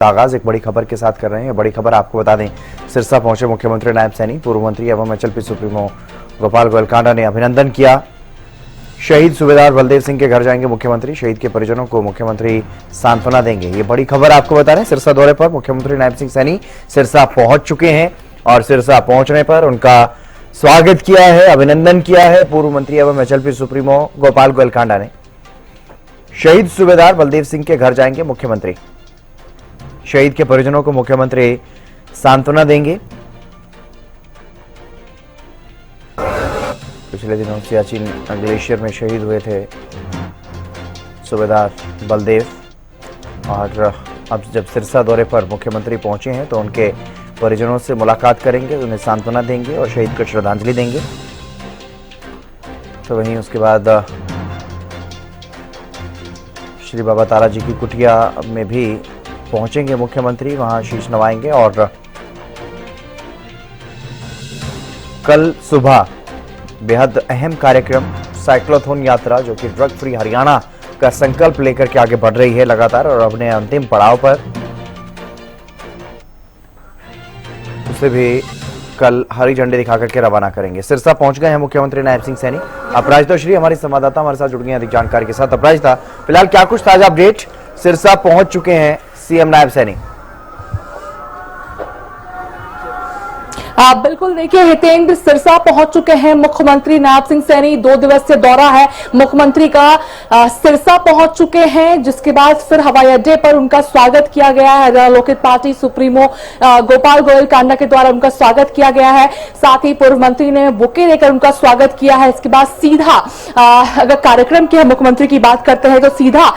आगाज एक बड़ी खबर के साथ कर रहे हैं। बड़ी खबर आपको बता दें, सिरसा पहुंचे मुख्यमंत्री नायब सैनी। पूर्व मंत्री एवं एचएलपी सुप्रीमो गोपाल गोयलकांडा ने अभिनंदन किया। शहीद सूबेदार बलदेव सिंह के घर जाएंगे मुख्यमंत्री। शहीद के परिजनों को मुख्यमंत्री सांत्वना देंगे। ये बड़ी खबर आपको बता रहे हैं। सिरसा दौरे पर मुख्यमंत्री नायब सिंह सैनी सिरसा पहुंच चुके हैं और सिरसा पहुंचने पर उनका स्वागत किया है, अभिनंदन किया है पूर्व मंत्री एवं एचएलपी सुप्रीमो गोपाल गोयलकांडा ने। शहीद सूबेदार बलदेव सिंह के घर जाएंगे मुख्यमंत्री। शहीद के परिजनों को मुख्यमंत्री सांत्वना देंगे। पिछले दिनों सियाचिन ग्लेशियर में शहीद हुए थे सूबेदार बलदेव और अब जब सिरसा दौरे पर मुख्यमंत्री पहुंचे हैं तो उनके परिजनों से मुलाकात करेंगे, उन्हें सांत्वना देंगे और शहीद को श्रद्धांजलि देंगे। तो वहीं उसके बाद श्री बाबा तारा जी की कुटिया में भी पहुंचेंगे मुख्यमंत्री, वहां शीश नवाएंगे और कल सुबह बेहद अहम कार्यक्रम साइक्लोथॉन यात्रा जो कि ड्रग फ्री हरियाणा का संकल्प लेकर के आगे बढ़ रही है लगातार और अपने अंतिम पड़ाव पर, उसे भी कल हरी झंडी दिखाकर के रवाना करेंगे। सिरसा पहुंच गए हैं मुख्यमंत्री नायब सिंह सैनी। अपराजिता श्री हमारी संवाददाता हमारे साथ जुड़ गई अधिक जानकारी के साथ। अपराजिता, फिलहाल क्या कुछ ताजा अपडेट? सिरसा पहुंच चुके हैं सीएम नायब सैनी। बिल्कुल, देखिए हितेंद्र, सिरसा पहुंच चुके हैं मुख्यमंत्री नायब सिंह सैनी। 2 दिवसीय दौरा है मुख्यमंत्री का। सिरसा पहुंच चुके हैं, जिसके बाद फिर हवाई अड्डे पर उनका स्वागत किया गया है। हरियाणा लोकहित पार्टी सुप्रीमो गोपाल गोयलकांडा के द्वारा उनका स्वागत किया गया है। साथ ही पूर्व मंत्री ने बुके लेकर उनका स्वागत किया है। इसके बाद सीधा अगर कार्यक्रम की मुख्यमंत्री की बात करते हैं तो सीधा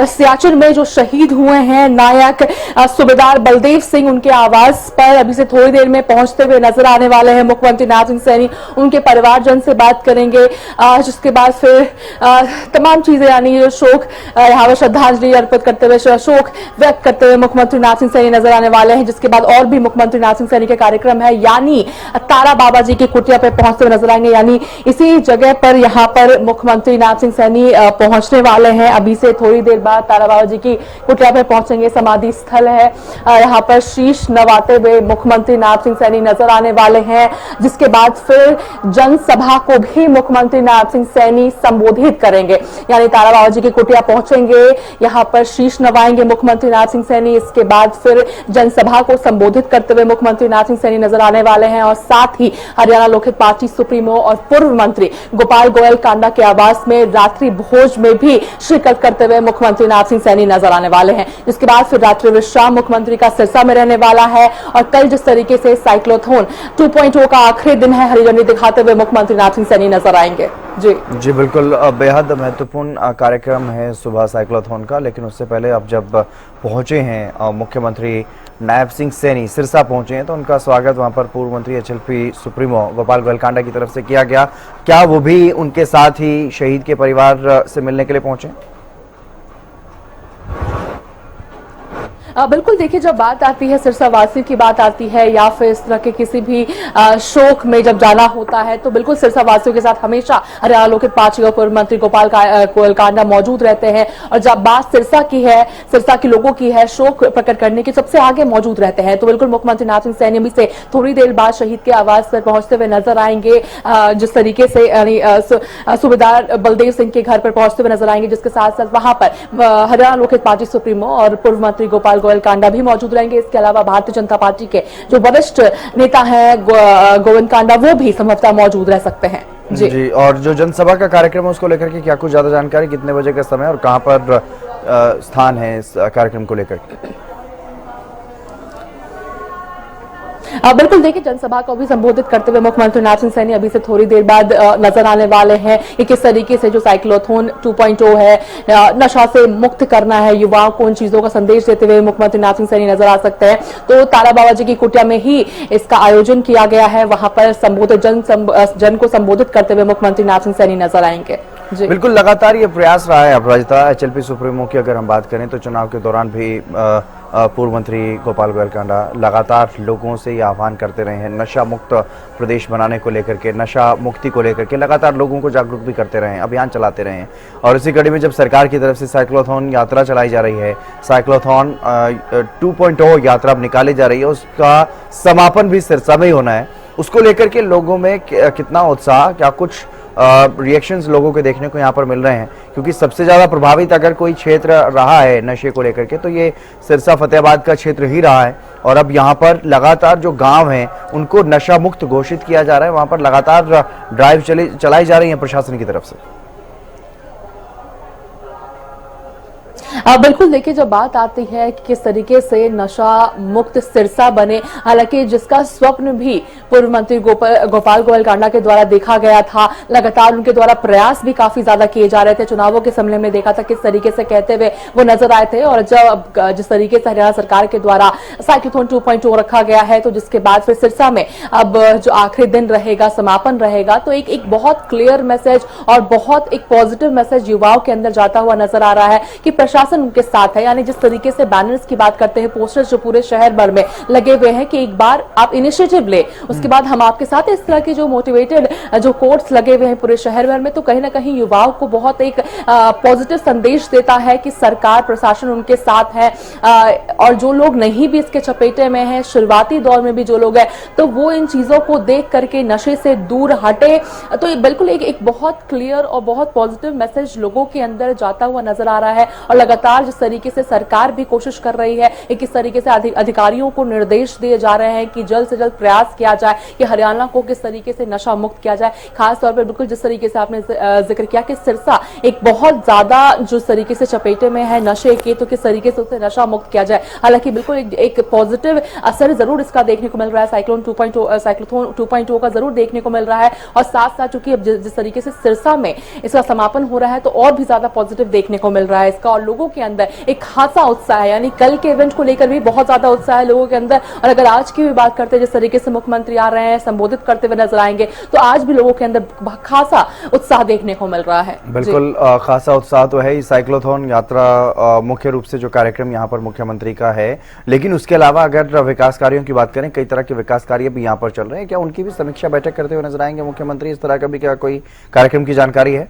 सियाचिन में जो शहीद हुए हैं नायक सूबेदार बलदेव सिंह, उनके आवास पर अभी से थोड़ी देर में पहुंचते हुए नजर आने वाले हैं मुख्यमंत्री नायब सिंह सैनी। उनके परिवारजन से बात करेंगे, जिसके बाद फिर तमाम चीजें यानी शोक यहाँ पर श्रद्धांजलि अर्पित करते हुए, शोक व्यक्त करते हुए मुख्यमंत्री नायब सिंह सैनी नजर आने वाले हैं। जिसके बाद और भी मुख्यमंत्री नायब सिंह सैनी के कार्यक्रम है, यानी तारा बाबा जी की कुटिया पर पहुंचते हुए नजर आएंगे। यानी इसी जगह पर यहाँ पर मुख्यमंत्री नायब सिंह सैनी पहुंचने वाले हैं। अभी से थोड़ी देर बाद तारा बाबा जी की कुटिया पर पहुंचेंगे। समाधि स्थल है, यहाँ पर शीश नवाते हुए मुख्यमंत्री नायब सिंह सैनी नजर आने वाले हैं। जिसके बाद फिर जनसभा को भी मुख्यमंत्री नायब सिंह सैनी संबोधित करेंगे। यानी तारा बाबा जी की कुटिया पहुंचेंगे, यहां पर शीश नवाएंगे मुख्यमंत्री नायब सिंह सैनी। इसके बाद फिर जनसभा को संबोधित करते हुए मुख्यमंत्री नायब सिंह सैनी नजर आने वाले हैं और साथ ही हरियाणा लोकहित पार्टी सुप्रीमो और पूर्व मंत्री गोपाल गोयलकांडा के आवास में रात्रि भोज में भी शिरकत करते हुए मुख्यमंत्री नायब सिंह सैनी नजर आने वाले हैं। इसके बाद फिर रात्रि विश्राम मुख्यमंत्री का सिरसा में रहने वाला है और कल जिस तरीके से साइक्लोथॉन 2.0 का आखिरी दिन है, हरी झंडी दिखाते हुए मुख्यमंत्री नायब सिंह सैनी नजर आएंगे। जी बिल्कुल, बेहद महत्वपूर्ण कार्यक्रम है सुबह साइक्लोथॉन का। लेकिन उससे पहले अब जब पहुंचे हैं मुख्यमंत्री नायब सिंह सैनी, सिरसा पहुंचे हैं, तो उनका स्वागत वहां पर पूर्व मंत्री एचएलपी सुप्रीमो गोपाल गोयलकांडा की तरफ से किया गया। क्या वो भी उनके साथ ही शहीद के परिवार से मिलने के लिए पहुंचे? बिल्कुल, देखिए जब बात आती है सिरसा वासियों की बात आती है या फिर इस तरह के किसी भी शोक में जब जाना होता है तो बिल्कुल सिरसा वासियों के साथ हमेशा हरियाणा लोकहित पार्टी और पूर्व मंत्री गोपाल गोयलकांडा मौजूद रहते हैं। और जब बात सिरसा की है, सिरसा के लोगों की है, शोक प्रकट करने की सबसे आगे मौजूद रहते हैं। तो बिल्कुल मुख्यमंत्री नायब सिंह सैनी अभी से थोड़ी देर बाद शहीद के आवास पर पहुंचते हुए नजर आएंगे। जिस तरीके से यानी सूबेदार बलदेव सिंह के घर पर पहुंचते हुए नजर आएंगे, जिसके साथ साथ वहां पर हरियाणा लोकहित पार्टी सुप्रीमो और पूर्व मंत्री गोपाल गोयलकांडा भी मौजूद रहेंगे। इसके अलावा भारतीय जनता पार्टी के जो वरिष्ठ नेता हैं गोविंद, वो भी संभवतः मौजूद रह सकते हैं। जी, और जो जनसभा का कार्यक्रम है उसको लेकर के क्या कुछ ज्यादा जानकारी, कितने बजे का समय और कहां पर स्थान है इस कार्यक्रम को लेकर? बिल्कुल, देखिए जनसभा को भी संबोधित करते हुए मुख्यमंत्री नायब सिंह सैनी अभी से थोड़ी देर बाद नजर आने वाले हैं कि किस तरीके से जो साइक्लोथॉन 2.0 है, नशा से मुक्त करना है युवाओं को, उन चीजों का संदेश देते हुए मुख्यमंत्री नायब सिंह सैनी नजर आ सकते हैं। तो तारा बाबा जी की कुटिया में ही इसका आयोजन किया गया है, वहां पर संबोधित जन को संबोधित करते हुए मुख्यमंत्री नायब सिंह सैनी नजर आएंगे। बिल्कुल, लगातार ये प्रयास रहा है अपराजिता एचएलपी सुप्रीमो की अगर हम बात करें तो चुनाव के दौरान भी पूर्व मंत्री गोपाल गोयल कांडा लगातार लोगों से ये आह्वान करते रहे हैं नशा मुक्त प्रदेश बनाने को लेकर के, नशा मुक्ति को लेकर के लगातार लोगों को जागरूक भी करते रहे हैं, अभियान चलाते रहे हैं। और इसी कड़ी में जब सरकार की तरफ से साइक्लोथॉन यात्रा चलाई जा रही है, साइक्लोथॉन 2.0 यात्रा अब निकाली जा रही है, उसका समापन भी सिरसा में ही होना है। उसको लेकर के लोगों में कितना उत्साह, क्या कुछ रिएक्शंस लोगों के देखने को यहाँ पर मिल रहे हैं? क्योंकि सबसे ज्यादा प्रभावित अगर कोई क्षेत्र रहा है नशे को लेकर के तो ये सिरसा फतेहाबाद का क्षेत्र ही रहा है। और अब यहाँ पर लगातार जो गांव हैं उनको नशा मुक्त घोषित किया जा रहा है, वहां पर लगातार ड्राइव चलाई जा रही है प्रशासन की तरफ से। बिल्कुल, देखिए जब बात आती है कि किस तरीके से नशा मुक्त सिरसा बने, हालांकि जिसका स्वप्न भी पूर्व मंत्री गोपाल गोयल कांडा के द्वारा देखा गया था, लगातार उनके द्वारा प्रयास भी काफी ज्यादा किए जा रहे थे। चुनावों के समय में देखा था किस तरीके से कहते हुए वो नजर आए थे। और जब जिस तरीके से हरियाणा सरकार के द्वारा साइक्लोथॉन 2.0 रखा गया है, तो जिसके बाद फिर सिरसा में अब जो आखिरी दिन रहेगा, समापन रहेगा, तो एक बहुत क्लियर मैसेज और बहुत एक पॉजिटिव मैसेज युवाओं के अंदर जाता हुआ नजर आ रहा है कि प्रशासन उनके साथ है। यानी जिस तरीके से बैनर्स की बात करते हैं, पोस्टर्स जो पूरे शहर भर में लगे हुए हैं कि एक बार आप इनिशिएटिव ले, उसके बाद हम आपके साथ, इस तरह के जो मोटिवेटेड जो कोट्स लगे हुए हैं पूरे शहर भर में, तो कहीं ना कहीं युवाओं को बहुत एक पॉजिटिव संदेश देता है कि सरकार प्रशासन उनके साथ है। और जो लोग नहीं भी इसके चपेटे में हैं, शुरुआती दौर में भी जो लोग हैं, तो वो इन चीजों को देख करके नशे से दूर हटे। तो ये बिल्कुल एक बहुत क्लियर और बहुत पॉजिटिव मैसेज लोगों के अंदर जाता हुआ नजर आ रहा है। और लगातार जिस तरीके से सरकार भी कोशिश कर रही है, किस तरीके से अधिकारियों को निर्देश दिए जा रहे हैं कि जल्द से जल्द प्रयास किया जाए कि हरियाणा को किस तरीके से नशा मुक्त किया जाए। खास तौर पर बिल्कुल जिस तरीके से आपने जिक्र किया कि सिरसा एक बहुत ज्यादा जो तरीके से चपेटे में है नशे के, तो किस तरीके से उसे नशा मुक्त किया जाए। हालांकि बिल्कुल एक पॉजिटिव असर जरूर इसका देखने को मिल रहा है, साइक्लोथॉन 2.0 का जरूर देखने को मिल रहा है। और साथ साथ चूंकि अब जिस तरीके से सिरसा में इसका समापन हो रहा है, तो और भी ज्यादा पॉजिटिव देखने को मिल रहा है इसका। और लोगों के अंदर एक खासा उत्साह है, यानी कल के इवेंट को लेकर भी बहुत ज्यादा उत्साह है लोगों के अंदर। और अगर आज की भी बात करते हैं, जिस तरीके से मुख्यमंत्री आ रहे हैं, संबोधित करते हुए नजर आएंगे, तो आज भी लोगों के अंदर खासा उत्साह देखने को मिल रहा है। बिल्कुल खासा उत्साह तो है। साइक्लोथॉन यात्रा मुख्य रूप से जो कार्यक्रम यहाँ पर मुख्यमंत्री का है, लेकिन उसके अलावा अगर विकास कार्यों की बात करें, कई तरह के विकास कार्य भी यहाँ पर चल रहे हैं, क्या उनकी भी समीक्षा बैठक करते हुए नजर आएंगे मुख्यमंत्री? इस तरह का भी क्या कोई कार्यक्रम की जानकारी है?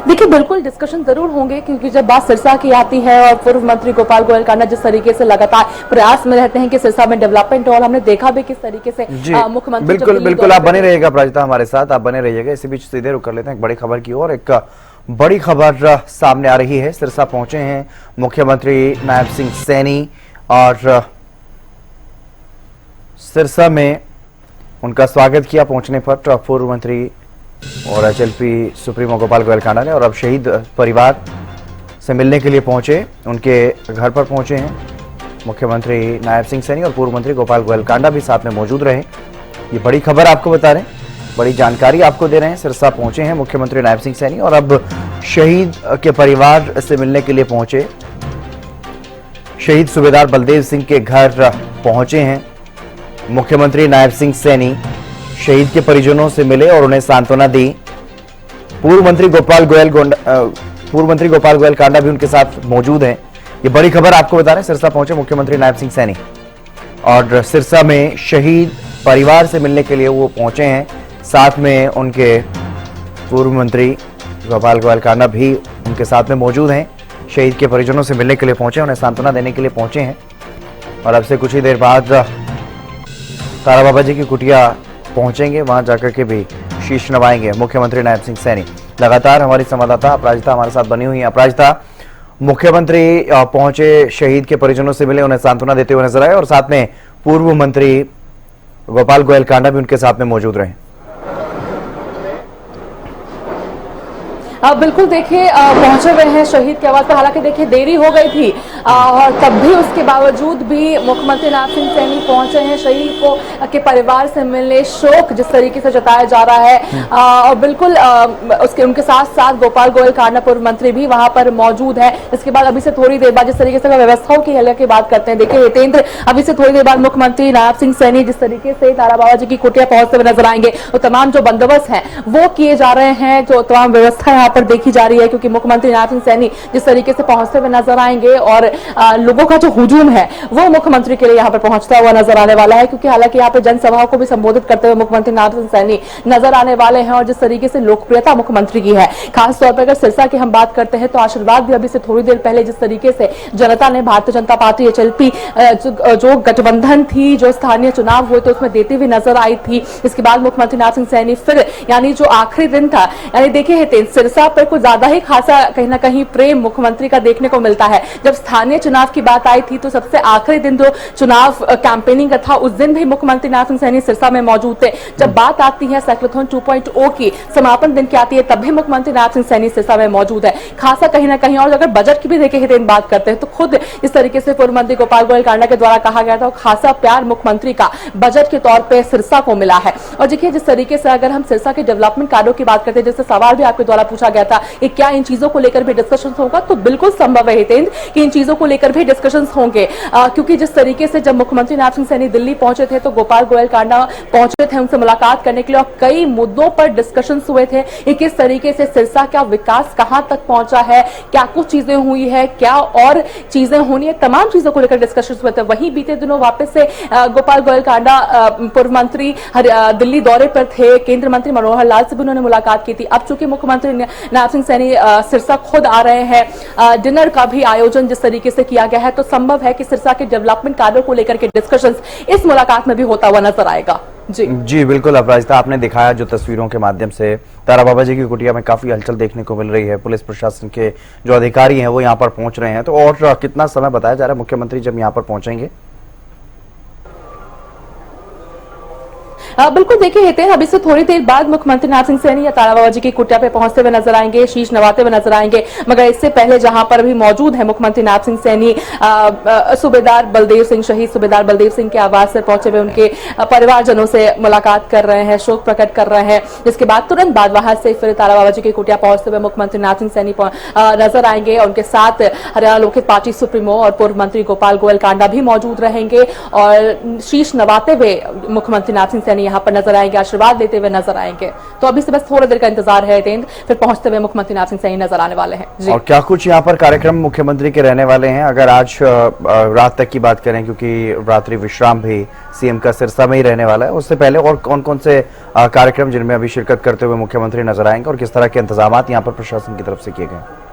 देखिए बिल्कुल डिस्कशन जरूर होंगे, क्योंकि जब बात सिरसा की आती है और पूर्व मंत्री गोपाल गोयल कांडा जिस तरीके से लगातार प्रयास में रहते हैं कि सिरसा में डेवलपमेंट, और हमने देखा भी किस तरीके से मुख्यमंत्री बिल्कुल आप बने रहिएगा प्राजिता हमारे साथ, आप बने रहिएगा। इसी बीच सीधे रुक कर लेते हैं एक बड़ी खबर की ओर। एक बड़ी खबर सामने आ रही है। सिरसा पहुंचे हैं मुख्यमंत्री नायब सिंह सैनी और सिरसा में उनका स्वागत किया पहुंचने पर पूर्व मंत्री और एचएलपी सुप्रीमो गोपाल गोयल कांडा ने। और अब शहीद परिवार से मिलने के लिए पहुंचे, उनके घर पर पहुंचे हैं मुख्यमंत्री नायब सिंह सैनी और पूर्व मंत्री गोपाल गोयल कांडा भी साथ में मौजूद रहे। ये बड़ी खबर आपको बता रहे हैं, बड़ी जानकारी आपको दे रहे हैं। सिरसा पहुंचे हैं मुख्यमंत्री नायब सिंह सैनी और अब शहीद के परिवार से मिलने के लिए पहुंचे। शहीद सूबेदार बलदेव सिंह के घर पहुंचे हैं मुख्यमंत्री नायब सिंह सैनी। शहीद के परिजनों से मिले और उन्हें सांत्वना दी। पूर्व मंत्री गोपाल गोयल कांडा भी उनके साथ मौजूद हैं। ये बड़ी खबर आपको बता रहे हैं। सिरसा पहुंचे मुख्यमंत्री नायब सिंह सैनी और सिरसा में शहीद परिवार से मिलने के लिए वो पहुंचे हैं। साथ में उनके पूर्व मंत्री गोपाल गोयल कांडा भी उनके साथ में मौजूद हैं। शहीद के परिजनों से मिलने के लिए पहुंचे, उन्हें सांत्वना देने के लिए पहुंचे हैं। और अब से कुछ ही देर बाद तारा बाबा जी की कुटिया पहुंचेंगे, वहां जाकर के भी शीश नवाएंगे मुख्यमंत्री नायब सिंह सैनी। लगातार हमारी संवाददाता अपराजिता हमारे साथ बनी हुई है। अपराजिता, मुख्यमंत्री पहुंचे, शहीद के परिजनों से मिले, उन्हें सांत्वना देते हुए नजर आए और साथ में पूर्व मंत्री गोपाल गोयल कांडा भी उनके साथ में मौजूद रहे। बिल्कुल देखिए पहुंचे हुए हैं शहीद के आवास पर। हालांकि देखिए देरी हो गई थी और तब भी उसके बावजूद भी मुख्यमंत्री नायब सिंह सैनी पहुंचे हैं शहीद को के परिवार से मिलने। शोक जिस तरीके से जताया जा रहा है और बिल्कुल उनके साथ साथ गोपाल गोयल कांडा पूर्व मंत्री भी वहां पर मौजूद है। इसके बाद अभी से थोड़ी देर बाद जिस तरीके से व्यवस्थाओं की हल्ला की बात करते हैं, देखिए हितेंद्र, अभी से थोड़ी देर बाद मुख्यमंत्री नायब सिंह सैनी जिस तरीके से तारा बाबा जी की कुटिया पहुंचते हुए नजर आएंगे, तो तमाम जो बंदोबस्त है वो किए जा रहे हैं, जो तमाम व्यवस्था यहाँ पर देखी जा रही है, क्योंकि मुख्यमंत्री नायब सिंह सैनी जिस तरीके से पहुंचते हुए नजर आएंगे और लोगों का जो हुजूम है वो मुख्यमंत्री के लिए यहाँ पर पहुंचता हुआ नजर आने वाला है, क्योंकि हालांकि यहाँ पर जनसभा को भी संबोधित करते हुए मुख्यमंत्री नायब सिंह सैनी नजर आने वाले हैं। और जिस तरीके से लोकप्रियता मुख्यमंत्री की है, खासतौर पर अगर सिरसा की हम बात करते हैं तो आशीर्वाद भी अभी से थोड़ी देर पहले जिस तरीके से जनता ने भारतीय जनता पार्टी HLP जो गठबंधन थी, जो स्थानीय चुनाव हुए थे उसमें देती हुई नजर आई थी। इसके बाद मुख्यमंत्री नायब सिंह सैनी फिर यानी जो आखिरी दिन था, यानी देखिए हितेन, सिरसा पर कुछ ज्यादा ही खासा कहीं ना कहीं प्रेम मुख्यमंत्री का देखने को मिलता है। जब स्थानीय चुनाव की बात आई थी तो सबसे आखिरी दिन जो चुनाव कैंपेनिंग का था उस दिन भी मुख्यमंत्री नायब सिंह सैनी सिरसा में मौजूद थे। जब बात आती है साइक्लोथॉन 2.0 की समापन दिन की आती है तब भी मुख्यमंत्री नायब सिंह सैनी सिरसा में मौजूद है, खासा कहीं ना कहीं। और अगर बजट की भी देखे हितेन बात करते हैं तो खुद इस तरीके से पूर्व मंत्री गोपाल गोयल कांडा के द्वारा कहा गया था, खासा प्यार मुख्यमंत्री का बजट के तौर पे सिरसा को मिला है। और देखिए जिस तरीके से अगर हम सिरसा के डेवलपमेंट कार्यों की बात करते हैं, जैसे सवाल भी आपके द्वारा पूछा गया था कि क्या इन चीजों को लेकर भी डिस्कशन होगा, तो बिल्कुल संभव है हितेंद्र कि इन चीजों को लेकर भी डिस्कशन होंगे, क्योंकि जिस तरीके से जब मुख्यमंत्री नायब सिंह सैनी दिल्ली पहुंचे थे तो गोपाल गोयल कांडा पहुंचे थे उनसे मुलाकात करने के लिए और कई मुद्दों पर डिस्कशन हुए थे कि किस तरीके से सिरसा का विकास कहां तक पहुंचा है, क्या कुछ चीजें हुई है, क्या और चीजें होनी है, तमाम चीजों को लेकर डिस्कशन हुए थे। वहीं बीते दिनों वापस से गोपाल गोयल कांडा पूर्व मंत्री दिल्ली दौरे पर थे, केंद्रीय मंत्री मनोहर लाल से भी उन्होंने मुलाकात की थी। अब चूंकि मुख्यमंत्री नायब सिंह सैनी सिरसा खुद आ रहे हैं, डिनर का भी आयोजन जिस तरीके से किया गया है, तो संभव है कि सिरसा के डेवलपमेंट कार्यों को लेकर के डिस्कशंस इस मुलाकात में भी होता हुआ नजर आएगा। जी बिल्कुल अपराजिता, आपने दिखाया जो तस्वीरों के माध्यम से तारा बाबा जी की कुटिया में काफी हलचल देखने को मिल रही है। पुलिस प्रशासन के जो अधिकारी हैं वो यहाँ पर पहुंच रहे हैं, तो और कितना समय बताया जा रहा है मुख्यमंत्री जब यहाँ पर पहुंचेंगे? बिल्कुल देखिए हितेन, अभी से थोड़ी देर बाद मुख्यमंत्री नायब सिंह सैनी या तारा बाबा जी की कुटिया पे पहुंचते हुए नजर आएंगे, शीश नवाते हुए नजर आएंगे। मगर इससे पहले जहां पर भी मौजूद है मुख्यमंत्री नायब सिंह सैनी, सूबेदार बलदेव सिंह, शहीद सूबेदार बलदेव सिंह के आवास पर पहुंचे हुए उनके परिवारजनों से मुलाकात कर रहे हैं, शोक प्रकट कर रहे हैं। जिसके बाद तुरंत बाद वहां से फिर तारा बाबा जी की कुटिया पहुंचते हुए मुख्यमंत्री नायब सिंह सैनी नजर आएंगे और उनके साथ हरियाणा लोकहित पार्टी सुप्रीमो और पूर्व मंत्री गोपाल गोयल कांडा भी मौजूद रहेंगे और शीश नवाते हुए मुख्यमंत्री नायब सिंह सैनी यहाँ पर नजर आएंगे, आशीर्वाद देते हुए नजर आएंगे। तो अभी से बस थोड़ी देर का इंतजार है हितेंद्र, फिर पहुंचते हुए मुख्यमंत्री नायब सिंह सैनी नजर आने वाले हैं। जी। और क्या कुछ यहाँ पर कार्यक्रम मुख्यमंत्री के रहने वाले हैं? अगर आज रात तक की बात करें, क्योंकि रात्रि विश्राम भी सीएम का सिरसा में ही रहने वाला है, उससे पहले और कौन कौन से कार्यक्रम जिनमें अभी शिरकत करते हुए मुख्यमंत्री नजर आएंगे और किस तरह के इंतजाम यहाँ पर प्रशासन की तरफ से किए गए?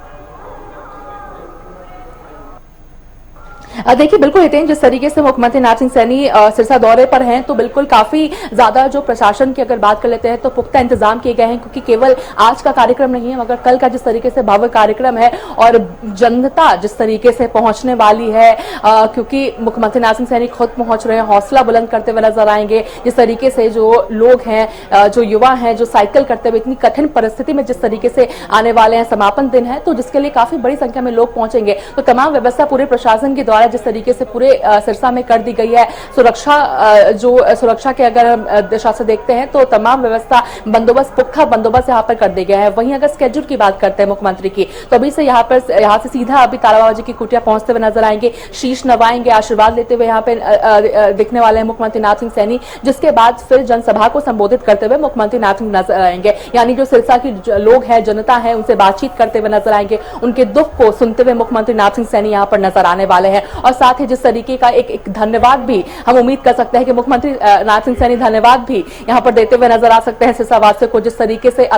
देखिए बिल्कुल हितेन, जिस तरीके से मुख्यमंत्री नायब सिंह सैनी सिरसा दौरे पर हैं तो बिल्कुल काफी ज्यादा जो प्रशासन की अगर बात कर लेते हैं तो पुख्ता इंतजाम किए गए हैं, क्योंकि केवल आज का कार्यक्रम नहीं है मगर कल का जिस तरीके से भव्य कार्यक्रम है और जनता जिस तरीके से पहुंचने वाली है, क्योंकि मुख्यमंत्री नायब सिंह सैनी खुद पहुंच रहे हैं, हौसला बुलंद करते हुए नजर आएंगे। जिस तरीके से जो लोग हैं, जो युवा हैं, जो साइकिल करते हुए इतनी कठिन परिस्थिति में जिस तरीके से आने वाले हैं, समापन दिन है तो जिसके लिए काफी बड़ी संख्या में लोग पहुंचेंगे। तो तमाम व्यवस्था पूरे प्रशासन के द्वारा जिस तरीके से पूरे सिरसा में कर दी गई है। सुरक्षा के अगर हम दिशा से देखते हैं तो तमाम व्यवस्था बंदोबस्त, पुख्ता बंदोबस्त यहाँ पर कर दिया गया है। वहीं अगर स्केड्यूल की बात करते हैं मुख्यमंत्री की, तो अभी से यहाँ से सीधा अभी तारा बाबा जी की कुटिया पहुंचते हुए नजर आएंगे, शीश नवाएंगे, आशीर्वाद लेते हुए यहाँ पे दिखने वाले हैं मुख्यमंत्री नायब सिंह सैनी। जिसके बाद फिर जनसभा को संबोधित करते हुए मुख्यमंत्री नायब सिंह नजर आएंगे, यानी जो सिरसा की लोग हैं, जनता है, उनसे बातचीत करते हुए नजर आएंगे, उनके दुख को सुनते हुए मुख्यमंत्री नायब सिंह सैनी यहाँ पर नजर आने वाले हैं। और साथ ही जिस तरीके का एक धन्यवाद भी हम उम्मीद कर सकते हैं कि मुख्यमंत्री नायब सिंह सैनी धन्यवाद भी यहाँ पर देते हुए नजर आ सकते हैं सिरसा वासियों को, जिस तरीके से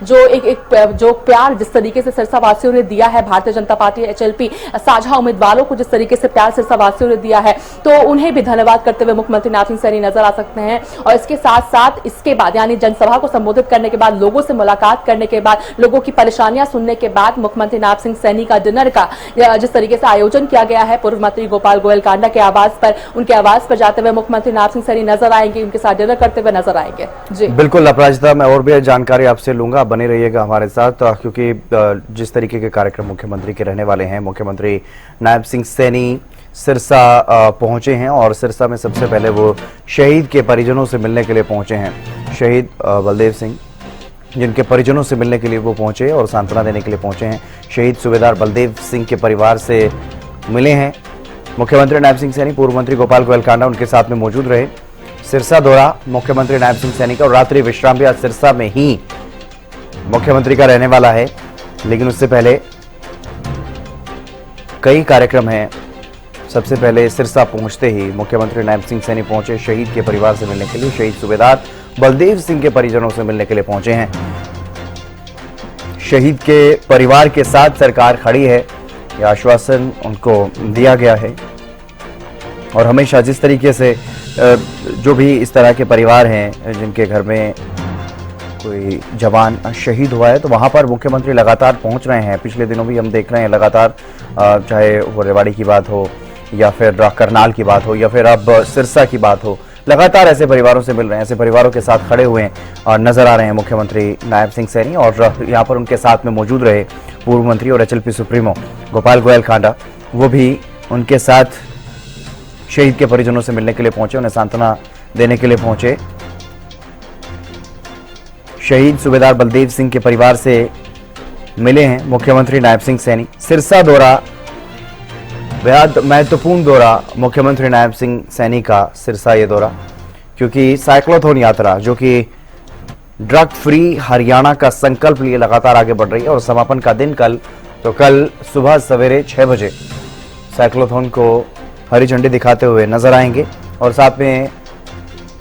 जो प्यार जिस तरीके से सिरसा वासियों ने दिया है, भारतीय जनता पार्टी HLP साझा उम्मीदवारों को जिस तरीके से प्यार सिरसा वासियों ने दिया है, तो उन्हें भी धन्यवाद करते हुए मुख्यमंत्री नायब सिंह सैनी नजर आ सकते हैं। और इसके साथ साथ इसके बाद यानी जनसभा को संबोधित करने के बाद, लोगों से मुलाकात करने के बाद, लोगों की परेशानियां सुनने के बाद मुख्यमंत्री नायब सिंह सैनी का डिनर का जिस तरीके से आयोजन किया गया है पूर्व मंत्री गोपाल गोयल कांडा के आवास पर, उनके आवास पर जाते हुए मुख्यमंत्री नायब सिंह सैनी नजर आएंगे, उनके साथ डिनर करते हुए नजर आएंगे। जी बिल्कुल अपराजिता, मैं और भी जानकारी आपसे लूंगा, बने रहिएगा हमारे साथ, क्योंकि जिस तरीके के कार्यक्रम मुख्यमंत्री के रहने वाले हैं, मुख्यमंत्री नायब सिंह सैनी सिरसा पहुंचे हैं और सिरसा में सबसे पहले वो शहीद के परिजनों से मिलने के लिए पहुंचे हैं। शहीद बलदेव सिंह, जिनके परिजनों से मिलने के लिए वो पहुंचे और सांत्वना देने के लिए पहुंचे हैं। शहीद सूबेदार बलदेव सिंह के परिवार से मिले हैं मुख्यमंत्री नायब सिंह सैनी। पूर्व मंत्री गोपाल गोयल कांडा उनके साथ में मौजूद रहे। सिरसा दौरा मुख्यमंत्री नायब सिंह सैनी का और रात्रि विश्राम भी आज सिरसा में ही मुख्यमंत्री का रहने वाला है। लेकिन उससे पहले कई कार्यक्रम हैं। सबसे पहले सिरसा पहुंचते ही मुख्यमंत्री नायब सिंह सैनी पहुंचे शहीद के परिवार से मिलने के लिए। शहीद सूबेदार बलदेव सिंह के परिजनों से मिलने के लिए पहुंचे हैं। शहीद के परिवार के साथ सरकार खड़ी है, यह आश्वासन उनको दिया गया है। और हमेशा जिस तरीके से जो भी इस तरह के परिवार हैं जिनके घर में कोई जवान शहीद हुआ है, तो वहां पर मुख्यमंत्री लगातार पहुंच रहे हैं। पिछले दिनों भी हम देख रहे हैं लगातार, चाहे वो रेवाड़ी की बात हो या फिर करनाल की बात हो या फिर अब सिरसा की बात हो, लगातार ऐसे परिवारों से मिल रहे हैं, ऐसे परिवारों के साथ खड़े हुए और नजर आ रहे हैं मुख्यमंत्री नायब सिंह सैनी। और यहाँ पर उनके साथ में मौजूद रहे पूर्व मंत्री और एचएलपी सुप्रीमो गोपाल गोयल कांडा, वो भी उनके साथ शहीद के परिजनों से मिलने के लिए पहुंचे, उन्हें सांत्वना देने के लिए पहुंचे। शहीद सूबेदार बलदेव सिंह के परिवार से मिले हैं मुख्यमंत्री नायब सिंह सैनी। सिरसा दौरा बेहद महत्वपूर्ण दौरा मुख्यमंत्री नायब सिंह सैनी का, सिरसा ये दौरा, क्योंकि साइक्लोथॉन यात्रा जो कि ड्रग फ्री हरियाणा का संकल्प लिए लगातार आगे बढ़ रही है और समापन का दिन कल, तो कल सुबह सवेरे 6 बजे साइक्लोथॉन को हरी झंडी दिखाते हुए नजर आएंगे। और साथ में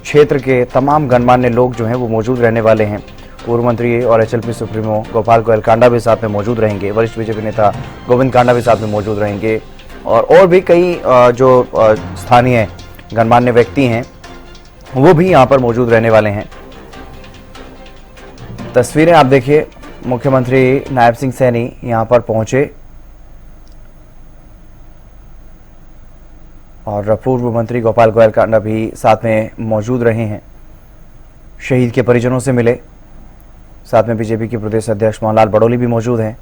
क्षेत्र के तमाम गणमान्य लोग जो हैं वो मौजूद रहने वाले हैं। पूर्व मंत्री और एचएलपी सुप्रीमो गोपाल गोयल कांडा भी साथ में मौजूद रहेंगे। वरिष्ठ बीजेपी नेता गोविंद कांडा भी साथ में मौजूद रहेंगे और भी कई जो स्थानीय गणमान्य व्यक्ति हैं वो भी यहाँ पर मौजूद रहने वाले हैं। तस्वीरें आप देखिए, मुख्यमंत्री नायब सिंह सैनी यहाँ पर पहुंचे और पूर्व मंत्री गोपाल गोयल कांडा भी साथ में मौजूद रहे हैं। शहीद के परिजनों से मिले, साथ में बीजेपी के प्रदेश अध्यक्ष मोहनलाल बड़ोली भी मौजूद हैं।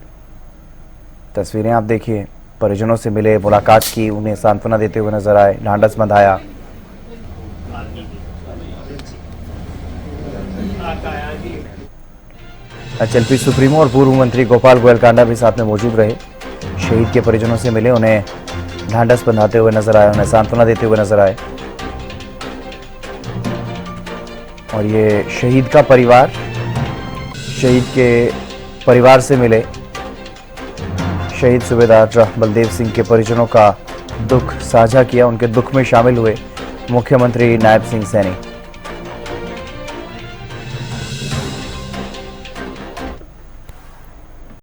तस्वीरें आप देखिए, परिजनों से मिले, मुलाकात की, उन्हें सांत्वना देते हुए नजर आए, ढांढस बंधाया। एचएलपी सुप्रीमो और पूर्व मंत्री गोपाल गोयल कांडा भी साथ में मौजूद रहे। शहीद के परिजनों से मिले, उन्हें ढांढस बंधाते हुए नजर आए, उन्हें सांत्वना देते हुए नजर आए। और ये शहीद का परिवार, शहीद के परिवार से मिले, शहीद सूबेदार बलदेव सिंह के परिजनों का दुख साझा किया, उनके दुख में शामिल हुए मुख्यमंत्री नायब सिंह सैनी।